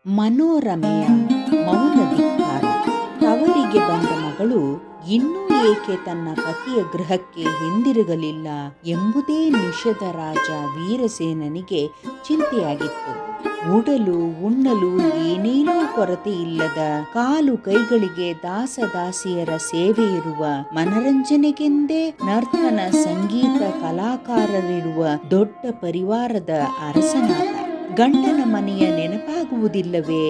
ಮನೋರಮೆಯ ಮೌನ ಧಿಕ್ಕಾರ. ತವರಿಗೆ ಬಂದ ಮಗಳು ಇನ್ನೂ ಏಕೆ ತನ್ನ ಪತಿಯ ಗೃಹಕ್ಕೆ ಹಿಂದಿರುಗಲಿಲ್ಲ ಎಂಬುದೇ ನಿಷಧ ರಾಜ ವೀರಸೇನನಿಗೆ ಚಿಂತೆಯಾಗಿತ್ತು. ಉಡಲು ಉಣ್ಣಲು ಏನೇನೂ ಕೊರತೆ ಇಲ್ಲದ, ಕಾಲು ಕೈಗಳಿಗೆ ದಾಸದಾಸಿಯರ ಸೇವೆ ಇರುವ, ಮನರಂಜನೆಗೆಂದೇ ನರ್ತನ ಸಂಗೀತ ಕಲಾಕಾರರಿರುವ ದೊಡ್ಡ ಪರಿವಾರದ ಅರಸನಾದ. ಗಂಡನ ಮನೆಯ ನೆನಪಾಗುವುದಿಲ್ಲವೇ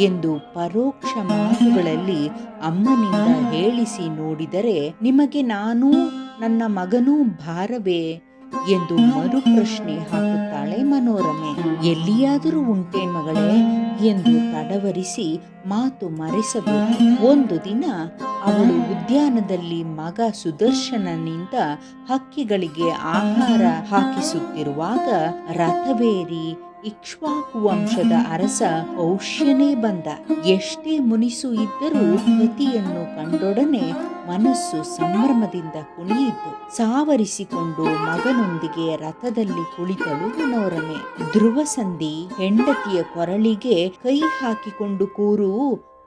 ಎಂದು ಪರೋಕ್ಷ ಮಾತುಗಳಲ್ಲಿ ಅಮ್ಮನಿಂದ ಹೇಳಿಸಿ ನೋಡಿದರೆ, ನಿಮಗೆ ನಾನೂ ನನ್ನ ಮಗನೂ ಭಾರವೇ ಎಂದು ಮರುಪ್ರಶ್ನೆ ಹಾಕುತ್ತಾಳೆ ಮನೋರಮೆ. ಎಲ್ಲಿಯಾದರೂ ಉಂಟೆ ಮಗಳೇ ಎಂದು ತಡವರಿಸಿ ಮಾತು ಮರೆಸಬೇಕು. ಒಂದು ದಿನ ಅವಳು ಉದ್ಯಾನದಲ್ಲಿ ಮಗ ಸುದರ್ಶನನಿಂದ ಹಕ್ಕಿಗಳಿಗೆ ಆಹಾರ ಹಾಕಿಸುತ್ತಿರುವಾಗ ರಥವೇರಿ ಇಕ್ಷ್ವಾಕು ವಂಶದ ಅರಸ ಪೌಷ್ಯನೇ ಬಂದ. ಎಷ್ಟೇ ಮುನಿಸು ಇದ್ದರೂ ಪತಿಯನ್ನು ಕಂಡೊಡನೆ ಮನಸ್ಸು ಸಂಭ್ರಮದಿಂದ ಕುಣಿಯಿತು. ಸಾವರಿಸಿಕೊಂಡು ಮಗನೊಂದಿಗೆ ರಥದಲ್ಲಿ ಕುಳಿತಳು ಮನೋರಮೆ. ಧ್ರುವಸಂಧಿ ಹೆಂಡತಿಯ ಕೊರಳಿಗೆ ಕೈ ಹಾಕಿಕೊಂಡು ಕೂರು,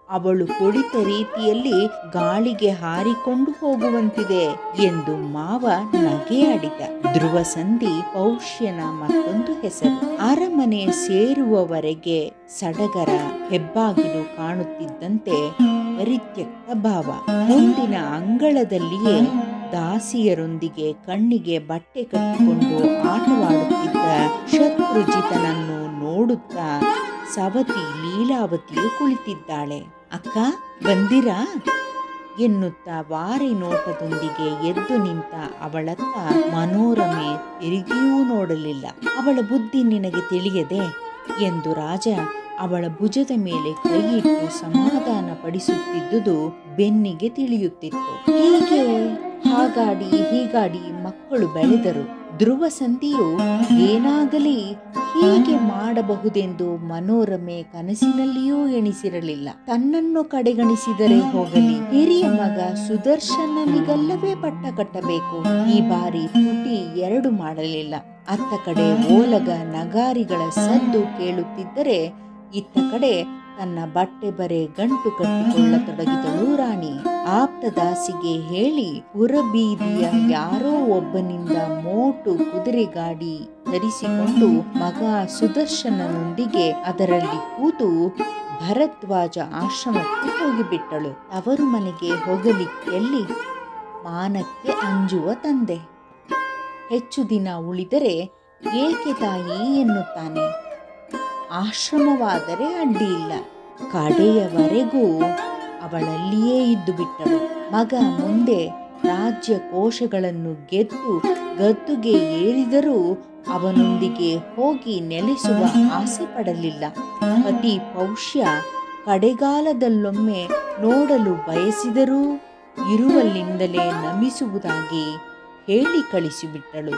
ಅವಳು ಕುಳಿತ ರೀತಿಯಲ್ಲಿ ಗಾಳಿಗೆ ಹಾರಿಕೊಂಡು ಹೋಗುವಂತಿದೆ ಎಂದು ಮಾವ ನಗೆಯಾಡಿದ. ಧ್ರುವಸಂಧಿ ಪೌಷ್ಯನ ಮತ್ತೊಂದು ಹೆಸರು. ಅರಮನೆ ಸೇರುವವರೆಗೆ ಸಡಗರ, ಹೆಬ್ಬಾಗಿಲು ಕಾಣುತ್ತಿದ್ದಂತೆ ಪರಿತ್ಯಕ್ತ ಭಾವ. ಮುಂದಿನ ಅಂಗಳದಲ್ಲಿಯೇ ದಾಸಿಯರೊಂದಿಗೆ ಕಣ್ಣಿಗೆ ಬಟ್ಟೆ ಕಟ್ಟಿಕೊಂಡು ಆಟವಾಡುತ್ತಿದ್ದ ಶತ್ರುಜಿತನನ್ನು ನೋಡುತ್ತಾ ಸವತಿ ಲೀಲಾವತಿಯು ಕುಳಿತಿದ್ದಾಳೆ. ಅಕ್ಕ ಬಂದಿರಾ ಎನ್ನುತ್ತಾ ವಾರಿ ನೋಟದೊಂದಿಗೆ ಎದ್ದು ನಿಂತ ಅವಳತ್ತ ಮನೋರಮೆ ತಿರುಗಿಯೂ ನೋಡಲಿಲ್ಲ. ಅವಳ ಬುದ್ಧಿ ನಿನಗೆ ತಿಳಿಯದೆ ಎಂದು ರಾಜ ಅವಳ ಭುಜದ ಮೇಲೆ ಕೈಯಿಟ್ಟು ಸಮಾಧಾನ ಪಡಿಸುತ್ತಿದ್ದುದು ಬೆನ್ನಿಗೆ ತಿಳಿಯುತ್ತಿತ್ತು. ಹೀಗೆ ಹಾಗಾಡಿ ಹೀಗಾಡಿ ಮಕ್ಕಳು ಬೆಳೆದರು. ಧ್ರುವಸಂಧಿಯು ಏನಾಗಲಿ ಹೀಗೆ ಮಾಡಬಹುದೆಂದು ಮನೋರಮೆ ಕನಸಿನಲ್ಲಿಯೂ ಎಣಿಸಿರಲಿಲ್ಲ. ತನ್ನನ್ನು ಕಡೆಗಣಿಸಿದರೆ ಹೋಗಲಿ, ಹಿರಿಯ ಮಗ ಸುದರ್ಶನನಿಗಲ್ಲವೇ ಪಟ್ಟ ಕಟ್ಟಬೇಕು. ಈ ಬಾರಿ ತುಟಿ ಎರಡು ಮಾಡಲಿಲ್ಲ. ಅತ್ತ ಕಡೆ ಓಲಗ ನಗಾರಿಗಳ ಸದ್ದು ಕೇಳುತ್ತಿದ್ದರೆ ಇತ್ತ ಕಡೆ ತನ್ನ ಬಟ್ಟೆ ಬರೆ ಗಂಟು ಕಟ್ಟಿಕೊಳ್ಳತೊಡಗಿದಳು ರಾಣಿ. ಆಪ್ತದಾಸಿಗೆ ಹೇಳಿ ಪುರಬೀದಿಯ ಯಾರೋ ಒಬ್ಬನಿಂದ ಮೋಟು ಕುದುರೆ ಗಾಡಿ ಧರಿಸಿಕೊಂಡು ಮಗ ಸುದರ್ಶನನೊಂದಿಗೆ ಅದರಲ್ಲಿ ಕೂತು ಭರದ್ವಾಜ ಆಶ್ರಮಕ್ಕೆ ಹೋಗಿಬಿಟ್ಟಳು. ತವರು ಮನೆಗೆ ಹೋಗಲಿಕ್ಕೆಲ್ಲಿ ಮಾನಕ್ಕೆ ಅಂಜುವ ತಂದೆ. ಹೆಚ್ಚು ದಿನ ಉಳಿದರೆ ಏಕೆ ತಾಯಿ ಎನ್ನುತ್ತಾನೆ. ಆಶ್ರಮವಾದರೆ ಅಡ್ಡಿಯಿಲ್ಲ. ಕಡೆಯವರೆಗೂ ಅವಳಲ್ಲಿಯೇ ಇದ್ದು ಬಿಟ್ಟಳು. ಮಗ ಮುಂದೆ ರಾಜ್ಯ ಕೋಶಗಳನ್ನು ಗೆದ್ದು ಗದ್ದುಗೆ ಏರಿದರೂ ಅವನೊಂದಿಗೆ ಹೋಗಿ ನೆಲೆಸುವ ಆಸೆ ಪಡಲಿಲ್ಲ. ಪತಿ ಪೌಷ್ಯ ಕಡೆಗಾಲದಲ್ಲೊಮ್ಮೆ ನೋಡಲು ಬಯಸಿದರೂ ಇರುವಲ್ಲಿಂದಲೇ ನಮಿಸುವುದಾಗಿ ಹೇಳಿ ಕಳಿಸಿಬಿಟ್ಟಳು.